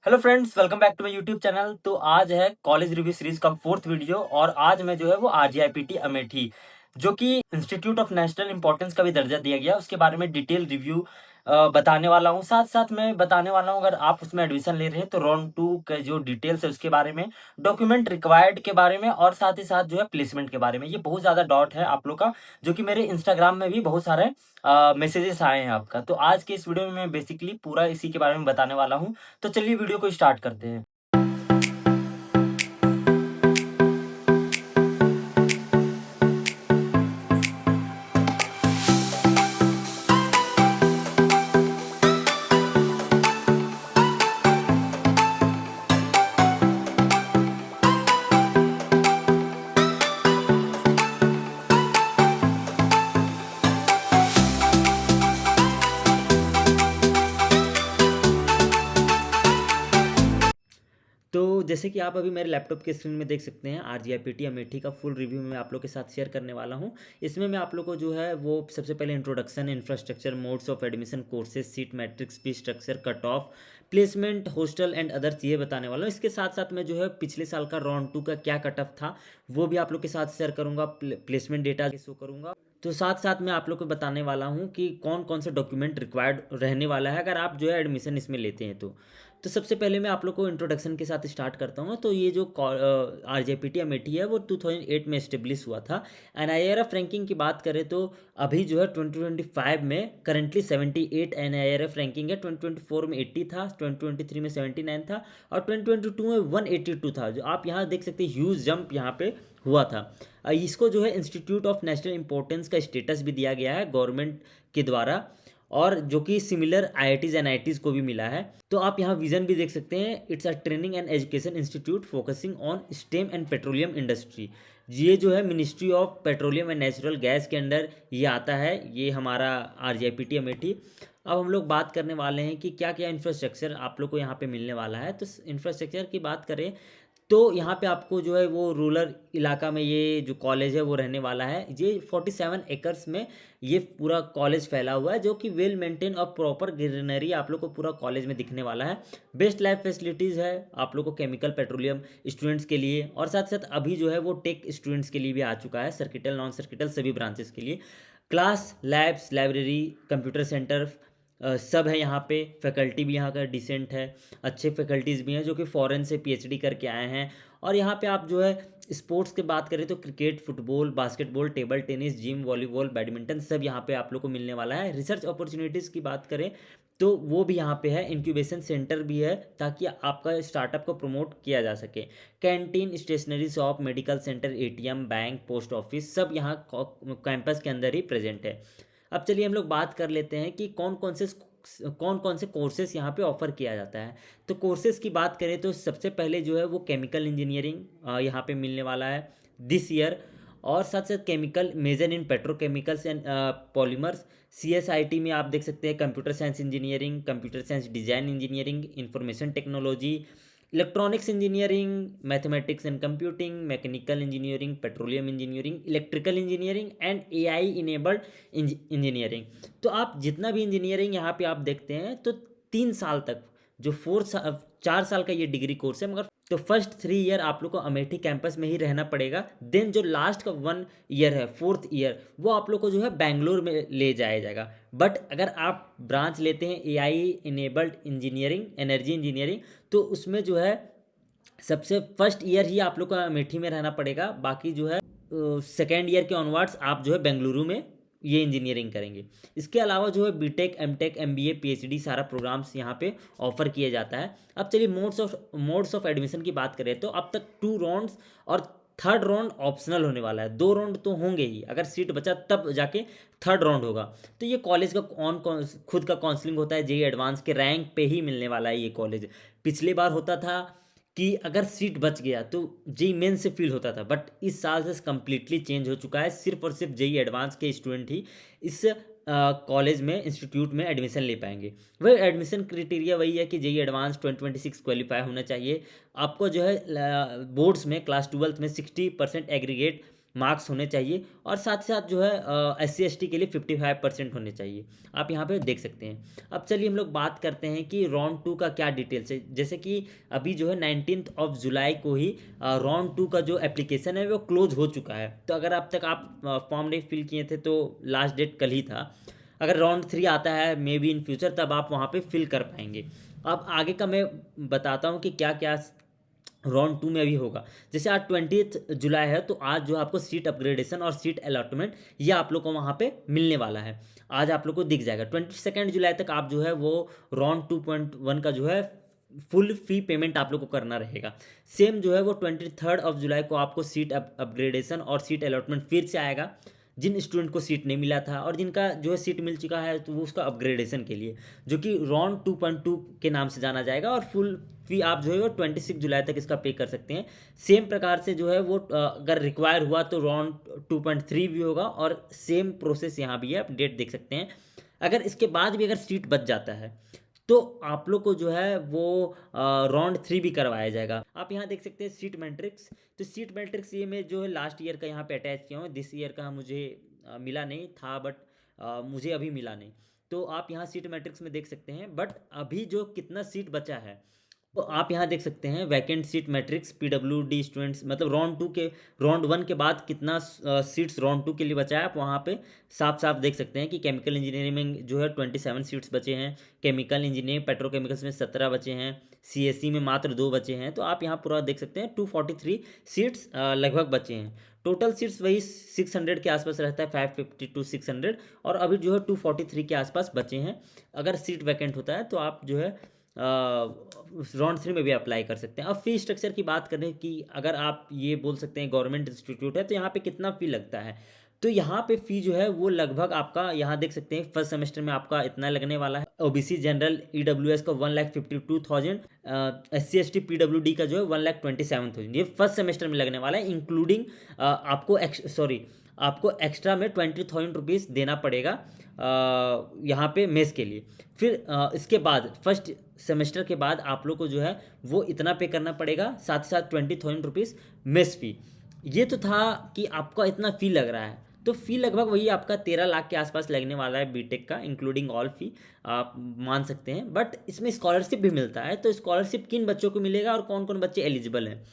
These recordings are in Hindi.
Hello friends, welcome back to my YouTube channel. तो आज है कॉलेज रिव्यू सीरीज का फोर्थ वीडियो और आज मैं जो है वो आरजीआईपीटी अमेठी जो कि इंस्टीट्यूट ऑफ नेशनल इंपॉर्टेंस का भी दर्जा दिया गया उसके बारे में डिटेल रिव्यू बताने वाला हूँ। साथ साथ मैं बताने वाला हूँ अगर आप उसमें एडमिशन ले रहे हैं तो राउंड 2 के जो डिटेल्स है उसके बारे में, डॉक्यूमेंट रिक्वायर्ड के बारे में और साथ ही साथ जो है प्लेसमेंट के बारे में। ये बहुत ज़्यादा डाउट है आप लोग का, जो कि मेरे इंस्टाग्राम में भी बहुत सारे मैसेजेस आए हैं आपका। तो आज के इस वीडियो में मैं बेसिकली पूरा इसी के बारे में बताने वाला हूँ। तो चलिए वीडियो को स्टार्ट करते हैं। तो जैसे कि आप अभी मेरे लैपटॉप के स्क्रीन में देख सकते हैं, आरजीआईपीटी अमेठी का फुल रिव्यू मैं आप लोग के साथ शेयर करने वाला हूं। इसमें मैं आप लोग को जो है वो सबसे पहले introduction, infrastructure, modes of admission, courses, seat matrix, fee structure, cut off, placement, hostel and others ये बताने वाला हूँ। इसके साथ साथ मैं जो है पिछले साल का राउंड 2 का क्या कट ऑफ था वो भी आप लोग के साथ शेयर करूँगा, प्लेसमेंट डेटा शो करूँगा। तो साथ साथ मैं आप लोग को बताने वाला हूँ कि कौन कौन सा डॉक्यूमेंट रिक्वायर्ड रहने वाला है अगर आप जो है एडमिशन इसमें लेते हैं तो सबसे पहले मैं आप लोग को इंट्रोडक्शन के साथ स्टार्ट करता हूँ। तो ये जो आरजेपीटी अमेठी है वो 2008 में इस्टेब्लिश हुआ था। एनआईआरएफ रैंकिंग की बात करें तो अभी जो है 2025 में करंटली 78 एनआईआरएफ रैंकिंग है। 2024 में 80 था, 2023 में 79 था और 2022 में 182 था। जो आप यहाँ देख सकते हैं ह्यूज जंप यहाँ पे हुआ था। इसको जो है इंस्टीट्यूट ऑफ नेशनल इंपॉर्टेंस का स्टेटस भी दिया गया है गवर्नमेंट के द्वारा, और जो कि सिमिलर आईआईटीज एनआईटीज को भी मिला है। तो आप यहाँ विजन भी देख सकते हैं, it's a training and education institute focusing on stem and petroleum industry. ये जो है ministry of petroleum and natural gas के अंडर ये आता है, ये हमारा आरजीआईपीटी अमेठी। अब हम लोग बात करने वाले हैं कि क्या क्या इंफ्रास्ट्रक्चर आप लोग को यहाँ पे मिलने वाला है। तो इंफ्रास्ट्रक्चर की बात करें तो यहाँ पे आपको जो है वो रूरल इलाका में ये जो कॉलेज है वो रहने वाला है। ये 47 एकर्स में ये पूरा कॉलेज फैला हुआ है, जो कि वेल मेंटेन और प्रॉपर ग्रीनरी आप लोग को पूरा कॉलेज में दिखने वाला है। बेस्ट लैब फैसिलिटीज़ है आप लोग को केमिकल पेट्रोलियम स्टूडेंट्स के लिए, और साथ साथ अभी जो है वो टेक स्टूडेंट्स के लिए भी आ चुका है, सर्किटल नॉन सर्किटल सभी ब्रांचेस के लिए। Class, labs, library, computer centre सब है यहाँ पे। फैकल्टी भी यहाँ का डिसेंट है, अच्छे फैकल्टीज़ भी हैं जो कि फ़ॉरेन से पीएचडी करके आए हैं। और यहाँ पे आप जो है स्पोर्ट्स की बात करें तो cricket, football, basketball, table tennis, gym, volleyball, badminton सब यहाँ पे आप लोग को मिलने वाला है। रिसर्च अपॉर्चुनिटीज़ की बात करें तो वो भी यहाँ पे है, इंक्यूबेशन सेंटर भी है ताकि आपका स्टार्टअप को प्रमोट किया जा सके। Canteen, stationery shop, medical centre, ATM, bank, post office सब यहाँ कैंपस के अंदर ही प्रेजेंट है। अब चलिए हम लोग बात कर लेते हैं कि कौन कौन से कोर्सेज यहाँ पे ऑफर किया जाता है। तो कोर्सेज की बात करें तो सबसे पहले जो है वो केमिकल इंजीनियरिंग यहाँ पे मिलने वाला है दिस ईयर, और साथ साथ chemical major in petrochemicals and polymers. CSIT में आप देख सकते हैं computer science engineering, computer science design engineering, information technology, electronics engineering, mathematics and computing, mechanical engineering, petroleum engineering, electrical engineering and AI enabled engineering. तो आप जितना भी इंजीनियरिंग यहाँ पे आप देखते हैं तो 3 साल तक जो 4 साल का ये डिग्री कोर्स है, मगर तो फर्स्ट 3 ईयर आप लोग को अमेठी कैंपस में ही रहना पड़ेगा। देन जो लास्ट का 1 ईयर है, 4th ईयर, वो आप लोग को जो है बैंगलोर में ले जाया जाएगा। बट अगर आप ब्रांच लेते हैं AI enabled engineering, energy engineering, तो उसमें जो है सबसे फर्स्ट ईयर ही आप लोग को अमेठी में रहना पड़ेगा। बाकी जो है सेकेंड ईयर के ऑनवर्ड्स आप जो है बेंगलुरु में ये इंजीनियरिंग करेंगे। इसके अलावा जो है बीटेक, एमटेक, एमबीए, पीएचडी सारा प्रोग्राम्स यहाँ पे ऑफर किया जाता है। अब चलिए मोड्स ऑफ एडमिशन की बात करें तो अब तक 2 राउंड्स और थर्ड राउंड ऑप्शनल होने वाला है। 2 राउंड तो होंगे ही, अगर सीट बचा तब जाके थर्ड राउंड होगा। तो ये कॉलेज का खुद का काउंसलिंग होता है, जेई एडवांस के रैंक पे ही मिलने वाला है ये कॉलेज। पिछली बार होता था कि अगर सीट बच गया तो जेई मेन से फील होता था, बट इस साल से कम्प्लीटली चेंज हो चुका है। सिर्फ और सिर्फ जेई एडवांस के स्टूडेंट ही इस कॉलेज में, इंस्टीट्यूट में एडमिशन ले पाएंगे। वही एडमिशन क्राइटेरिया वही है कि जेई एडवांस 2026 क्वालिफाई होना चाहिए। आपको जो है बोर्ड्स में क्लास 12th में 60% एग्रीगेट मार्क्स होने चाहिए और साथ साथ जो है SC ST के लिए 55% होने चाहिए। आप यहाँ पे देख सकते हैं। अब चलिए हम लोग बात करते हैं कि राउंड 2 का क्या डिटेल्स है। जैसे कि अभी जो है 19 जुलाई को ही राउंड 2 का जो एप्लीकेशन है वो क्लोज हो चुका है। तो अगर अब तक आप फॉर्म नहीं फिल किए थे तो लास्ट डेट कल ही था। अगर राउंड 3 आता है मे बी इन फ्यूचर, तब आप वहाँ पे फिल कर पाएंगे। अब आगे का मैं बताता हूँ कि क्या क्या राउंड 2 में अभी होगा। जैसे आज 20 जुलाई है, तो आज जो आपको सीट अपग्रेडेशन और सीट अलॉटमेंट ये आप लोग को वहाँ पे मिलने वाला है। आज आप लोग को दिख जाएगा। 22 जुलाई तक आप जो है वो राउंड 2.1 का जो है फुल फी पेमेंट आप लोग को करना रहेगा। सेम जो है वो 23 जुलाई को आपको सीट अपग्रेडेशन और सीट अलॉटमेंट फिर से आएगा। जिन स्टूडेंट को सीट नहीं मिला था और जिनका जो है सीट मिल चुका है, तो वो उसका अपग्रेडेशन के लिए, जो कि राउंड 2.2 के नाम से जाना जाएगा। और फुल फी आप जो है वो 26 जुलाई तक इसका पे कर सकते हैं। सेम प्रकार से जो है वो अगर रिक्वायर हुआ तो राउंड 2.3 भी होगा और सेम प्रोसेस यहाँ भी है, आप डेट देख सकते हैं। अगर इसके बाद भी अगर सीट बच जाता है तो आप लोग को जो है वो राउंड 3 भी करवाया जाएगा। आप यहाँ देख सकते हैं सीट मैट्रिक्स। तो सीट मैट्रिक्स ये मैं जो है लास्ट ईयर का यहाँ पे अटैच किया हूँ। दिस ईयर का मुझे मिला नहीं था, बट मुझे अभी मिला नहीं। तो आप यहाँ सीट मैट्रिक्स में देख सकते हैं। बट अभी जो कितना सीट बचा है तो आप यहाँ देख सकते हैं vacant seat matrix PWD students, मतलब राउंड 1 के बाद कितना सीट्स राउंड 2 के लिए बचा है, आप वहाँ पे साफ साफ देख सकते हैं कि केमिकल इंजीनियरिंग में जो है 27 सीट्स बचे हैं, केमिकल इंजीनियरिंग पेट्रोकेमिकल्स में 17 बचे हैं, CSE में मात्र 2 बचे हैं। तो आप यहाँ पूरा देख सकते हैं 243 सीट्स लगभग बचे हैं। टोटल सीट्स वही 600 के आसपास रहता है, 550 to 600, और अभी जो है 243 के आसपास बचे हैं। अगर सीट वैकेंट होता है तो आप जो है राउंड 3 में भी अप्लाई कर सकते हैं। अब फी स्ट्रक्चर की बात करें कि अगर आप ये बोल सकते हैं गवर्नमेंट इंस्टीट्यूट है तो यहाँ पे कितना फ़ी लगता है, तो यहाँ पे फ़ी जो है वो लगभग आपका यहाँ देख सकते हैं फर्स्ट सेमेस्टर में आपका इतना लगने वाला है। OBC जनरल EWS का 1,52,000, SC ST PWD का जो है 1,27,000, ये फर्स्ट सेमेस्टर में लगने वाला है। इंक्लूडिंग आपको एक्स्ट्रा में 20,000 रुपीज़ देना पड़ेगा यहाँ पे मेस के लिए। फिर इसके बाद फर्स्ट सेमेस्टर के बाद आप लोग को जो है वो इतना पे करना पड़ेगा, साथ ही साथ 20,000 रुपीज़ मेस फी। ये तो था कि आपका इतना फ़ी लग रहा है, तो फ़ी लगभग वही आपका 13 लाख के आसपास लगने वाला है बीटेक का, इंक्लूडिंग ऑल फी आप मान सकते हैं। बट इसमें स्कॉलरशिप भी मिलता है। तो स्कॉलरशिप किन बच्चों को मिलेगा और कौन कौन बच्चे एलिजिबल हैं,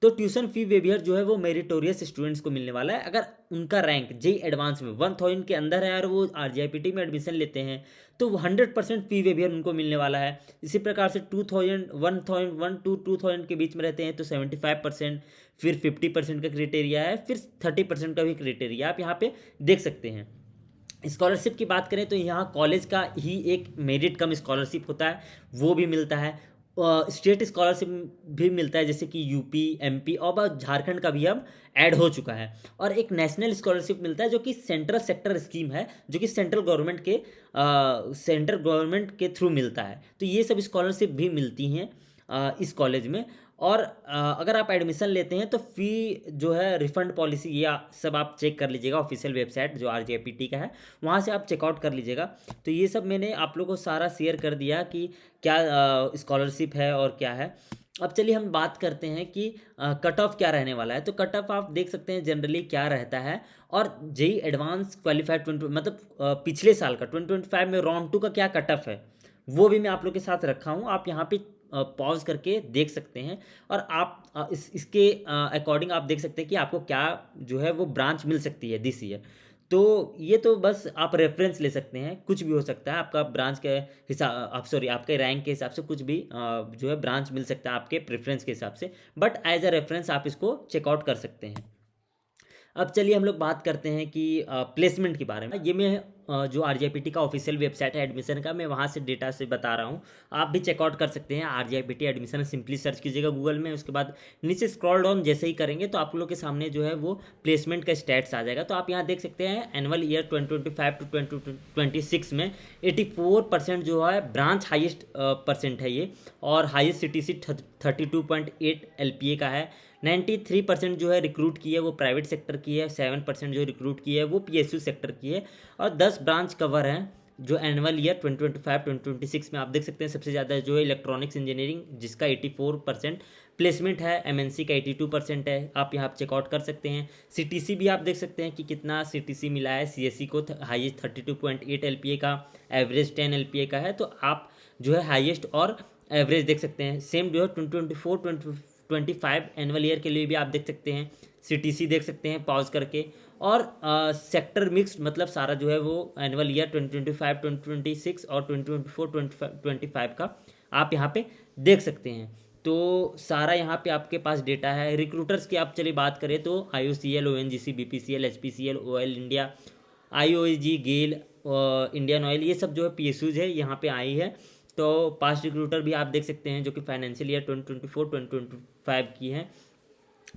तो ट्यूशन फी वेवियर जो है वो मेरिटोरियस स्टूडेंट्स को मिलने वाला है। अगर उनका रैंक JEE एडवांस में 1000 के अंदर है और वो RGIPT में एडमिशन लेते हैं तो 100% फी वेवियर उनको मिलने वाला है। इसी प्रकार से 2000 1001 to 2000 के बीच में रहते हैं तो 75%, फिर 50% का क्राइटेरिया है, फिर 30% का भी क्राइटेरिया आप यहाँ पे देख सकते हैं। स्कॉलरशिप की बात करें तो यहाँ कॉलेज का ही एक मेरिट कम स्कॉलरशिप होता है, वो भी मिलता है। स्टेट स्कॉलरशिप भी मिलता है, जैसे कि यूपी, MP और झारखंड का भी अब ऐड हो चुका है। और एक नेशनल स्कॉलरशिप मिलता है जो कि सेंट्रल सेक्टर स्कीम है, जो कि सेंट्रल गवर्नमेंट के थ्रू मिलता है। तो ये सब स्कॉलरशिप भी मिलती हैं इस कॉलेज में। और अगर आप एडमिशन लेते हैं तो फ़ी जो है रिफ़ंड पॉलिसी ये सब आप चेक कर लीजिएगा, ऑफिशियल वेबसाइट जो RGIPT का है वहाँ से आप चेकआउट कर लीजिएगा। तो ये सब मैंने आप लोगों को सारा शेयर कर दिया कि क्या स्कॉलरशिप है और क्या है। अब चलिए हम बात करते हैं कि कट ऑफ क्या रहने वाला है। तो कट ऑफ आप देख सकते हैं जनरली क्या रहता है, और JEE एडवांस क्वालिफाइड 20 मतलब पिछले साल का 2025 में राउंड 2 का क्या कट ऑफ है वो भी मैं आप लोग के साथ रखा हूँ। आप यहाँ पे पॉज करके देख सकते हैं और आप इसके अकॉर्डिंग आप देख सकते हैं कि आपको क्या जो है वो ब्रांच मिल सकती है दिस ईयर। तो ये तो बस आप रेफरेंस ले सकते हैं, कुछ भी हो सकता है आपका ब्रांच के हिसाब आपके रैंक के हिसाब से कुछ भी जो है ब्रांच मिल सकता है आपके प्रेफरेंस के हिसाब से, बट एज अ रेफरेंस आप इसको चेकआउट कर सकते हैं। अब चलिए हम लोग बात करते हैं कि प्लेसमेंट के बारे में। ये मैं जो RGIPT का ऑफिशियल वेबसाइट है एडमिशन का, मैं वहाँ से डेटा से बता रहा हूँ। आप भी चेकआउट कर सकते हैं। RGIPT एडमिशन सिंपली सर्च कीजिएगा गूगल में, उसके बाद नीचे स्क्रॉल डाउन जैसे ही करेंगे तो आप लोग के सामने जो है वो प्लेसमेंट का स्टैट्स आ जाएगा। तो आप यहाँ देख सकते हैं एनुअल ईयर 2025 to 2026 में 84% जो है ब्रांच हाइएस्ट परसेंट है ये, और हाइएस्ट CTC 32.8 LPA का है। 93% जो है रिक्रूट की है वो प्राइवेट सेक्टर की है, 7% जो रिक्रूट की है वो PSU सेक्टर की है, और 10 ब्रांच कवर हैं जो एनुअल ईयर 2025-2026 में आप देख सकते हैं सबसे ज़्यादा जो है इलेक्ट्रॉनिक्स इंजीनियरिंग, जिसका 84% प्लेसमेंट है। एमएनसी का 82% है, आप यहाँ चेकआउट कर सकते हैं। सीटीसी भी आप देख सकते हैं कि कितना सीटीसी मिला है। सीएससी को हाईएस्ट 32.8 एलपीए का, एवरेज 10 एलपीए का है। तो आप जो है हाईएस्ट और एवरेज देख सकते हैं। सेम जो है 2024-2025 एनुअल ईयर के लिए भी आप देख सकते हैं, सीटीसी देख सकते हैं पॉज करके। और सेक्टर मिक्स्ड, मतलब सारा जो है वो एनुअल ईयर 2025-2026 और 2024-2025 का आप यहाँ पे देख सकते हैं। तो सारा यहाँ पे आपके पास डेटा है। रिक्रूटर्स की आप चलिए बात करें तो IOCL, ONGC, BPCL, HPCL, OIL India, IOAG, गेल, इंडियन ऑयल, ये सब जो है PSUs है यहाँ पे आई है। तो पास्ट रिक्रूटर भी आप देख सकते हैं जो कि फाइनेंशियल ईयर 2024-2025 की है।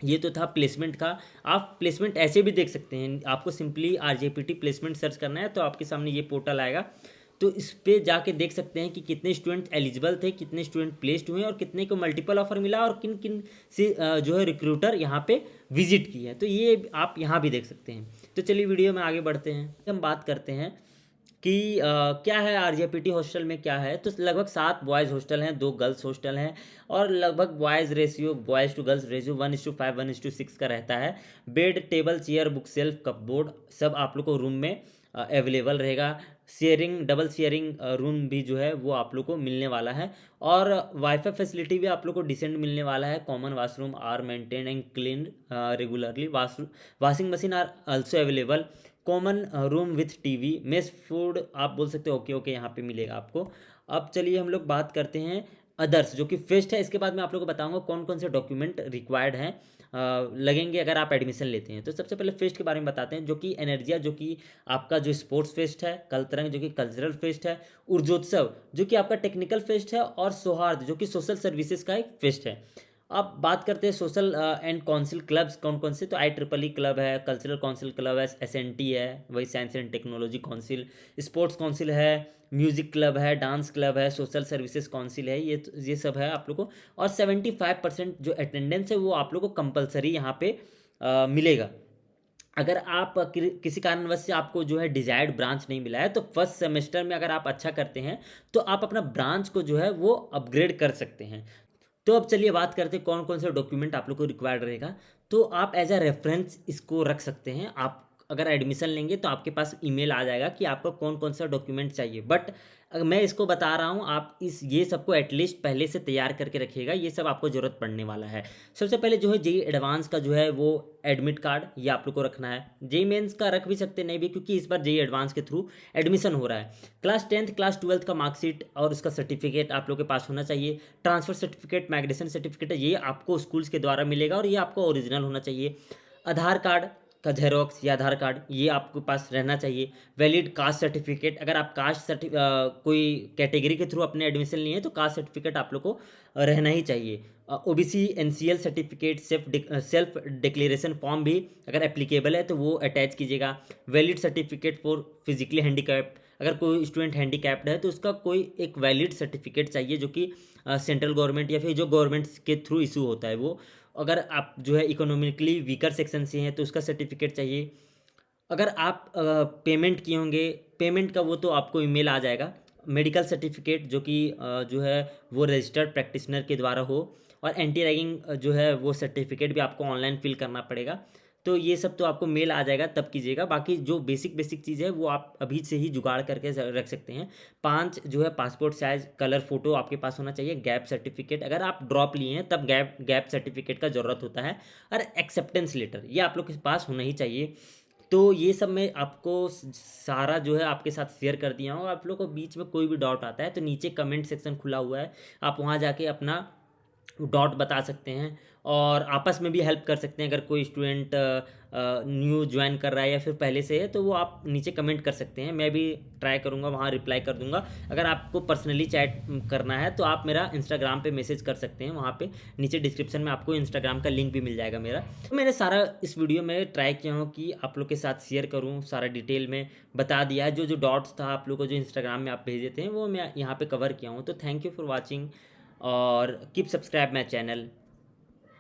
ये तो था प्लेसमेंट का। आप प्लेसमेंट ऐसे भी देख सकते हैं, आपको सिंपली RJPT प्लेसमेंट सर्च करना है तो आपके सामने ये पोर्टल आएगा। तो इस पे जाके देख सकते हैं कि कितने स्टूडेंट एलिजिबल थे, कितने स्टूडेंट प्लेस्ड हुए और कितने को मल्टीपल ऑफर मिला और किन किन से जो है रिक्रूटर यहाँ पे विजिट की है। तो ये आप यहाँ भी देख सकते हैं। तो चलिए वीडियो में आगे बढ़ते हैं। हम बात करते हैं कि क्या है RJPT हॉस्टल में क्या है। तो लगभग 7 बॉयज़ हॉस्टल हैं, 2 गर्ल्स हॉस्टल हैं और लगभग बॉयज़ टू गर्ल्स रेशियो 1:5 1:6 का रहता है। Bed, table, chair, book shelf, cupboard सब आप लोग को रूम में अवेलेबल रहेगा। डबल शेयरिंग रूम भी जो है वो आप लोग को मिलने वाला है। और वाईफाई फैसिलिटी भी आप लोग को डिसेंट मिलने वाला है। Common washroom are maintain and clean regularly. Washing machine are also available. Common room with TV. Mess food आप बोल सकते हो ओके यहाँ पे मिलेगा आपको। अब चलिए हम लोग बात करते हैं अदर्स, जो कि फेस्ट है। इसके बाद मैं आप लोगों को बताऊंगा कौन कौन से डॉक्यूमेंट रिक्वायर्ड हैं लगेंगे अगर आप एडमिशन लेते हैं। तो सबसे पहले फेस्ट के बारे में बताते हैं, जो कि एनर्जिया, जो कि आपका जो स्पोर्ट्स फेस्ट है। कलतरंग, जो कि कल्चरल फेस्ट है। ऊर्जोत्सव, जो कि आपका टेक्निकल फेस्ट है। और सौहार्द, जो कि सोशल सर्विसेज का एक फेस्ट है। अब बात करते हैं सोशल एंड काउंसिल क्लब्स कौन कौन से। तो IEEE क्लब है, कल्चरल काउंसिल क्लब है, SNT है, वही science and technology council, sports council है, म्यूजिक क्लब है, डांस क्लब है, सोशल सर्विसेज काउंसिल है। ये सब है आप लोग को। और 75% जो अटेंडेंस है वो आप लोग को कंपलसरी यहाँ पे मिलेगा। अगर आप किसी कारणवश से आपको जो है डिजायर्ड ब्रांच नहीं मिला है तो फर्स्ट सेमेस्टर में अगर आप अच्छा करते हैं तो आप अपना ब्रांच को जो है वो अपग्रेड कर सकते हैं। तो अब चलिए बात करते हैं कौन कौन से डॉक्यूमेंट आप लोग को रिक्वायर्ड रहेगा। तो आप एज अ रेफरेंस इसको रख सकते हैं। आप अगर एडमिशन लेंगे तो आपके पास ईमेल आ जाएगा कि आपको कौन कौन सा डॉक्यूमेंट चाहिए। बट मैं इसको बता रहा हूँ, आप ये सबको एटलीस्ट पहले से तैयार करके रखिएगा। ये सब आपको ज़रूरत पड़ने वाला है। सबसे पहले जो है JEE एडवांस का जो है वो एडमिट कार्ड, ये आप लोग को रखना है। JEE मेंस का रख भी सकते नहीं भी, क्योंकि इस बार JEE एडवांस के थ्रू एडमिशन हो रहा है। क्लास 10th क्लास 12th का मार्कशीट और उसका सर्टिफिकेट आप लोग के पास होना चाहिए। ट्रांसफ़र सर्टिफिकेट, माइग्रेशन सर्टिफिकेट, ये आपको स्कूल्स के द्वारा मिलेगा और ये आपको ओरिजिनल होना चाहिए। आधार कार्ड का जेरोक्स या आधार कार्ड ये आपके पास रहना चाहिए। वैलिड कास्ट सर्टिफिकेट, अगर आप कोई कैटेगरी के थ्रू अपने एडमिशन लिए हैं तो कास्ट सर्टिफिकेट आप लोग को रहना ही चाहिए। OBC NCL certificate, self declaration form भी अगर एप्लीकेबल है तो वो अटैच कीजिएगा। Valid certificate for physically handicapped, अगर कोई स्टूडेंट हैंडीकैप्ड है तो उसका कोई एक वैलिड सर्टिफिकेट चाहिए जो कि सेंट्रल गवर्नमेंट या फिर जो गवर्नमेंट के थ्रू इशू होता है वो। अगर आप जो है इकोनॉमिकली वीकर सेक्शन से हैं तो उसका सर्टिफिकेट चाहिए। अगर आप पेमेंट किए होंगे, पेमेंट का वो तो आपको ईमेल आ जाएगा। मेडिकल सर्टिफिकेट जो कि जो है वो रजिस्टर्ड प्रैक्टिशनर के द्वारा हो। और एंटी रैगिंग जो है वो सर्टिफिकेट भी आपको ऑनलाइन फिल करना पड़ेगा। तो ये सब तो आपको मेल आ जाएगा तब कीजिएगा। बाकी जो बेसिक चीज़ है वो आप अभी से ही जुगाड़ करके रख सकते हैं। 5 जो है पासपोर्ट साइज कलर फ़ोटो आपके पास होना चाहिए। गैप सर्टिफिकेट, अगर आप ड्रॉप लिए हैं तब गैप सर्टिफिकेट का ज़रूरत होता है। और एक्सेप्टेंस लेटर ये आप लोग के पास होना ही चाहिए। तो ये सब मैं आपको सारा जो है आपके साथ शेयर कर दिया हूँ। आप लोग को बीच में कोई भी डाउट आता है तो नीचे कमेंट सेक्शन खुला हुआ है, आप वहाँ जाके अपना डॉट बता सकते हैं और आपस में भी हेल्प कर सकते हैं। अगर कोई स्टूडेंट न्यू ज्वाइन कर रहा है या फिर पहले से है तो वो आप नीचे कमेंट कर सकते हैं। मैं भी ट्राई करूँगा वहाँ रिप्लाई कर दूँगा। अगर आपको पर्सनली चैट करना है तो आप मेरा इंस्टाग्राम पे मैसेज कर सकते हैं। वहाँ पे नीचे डिस्क्रिप्शन में आपको इंस्टाग्राम का लिंक भी मिल जाएगा मेरा। तो मैंने सारा इस वीडियो में ट्राई किया हूँ कि आप लोग के साथ शेयर करूँ, सारा डिटेल में बता दिया है। जो डॉट्स था आप लोग को जो इंस्टाग्राम में आप भेजे थे वो मैं यहाँ पर कवर किया हूँ। तो थैंक यू फॉर वॉचिंग और कीप सब्सक्राइब माई चैनल।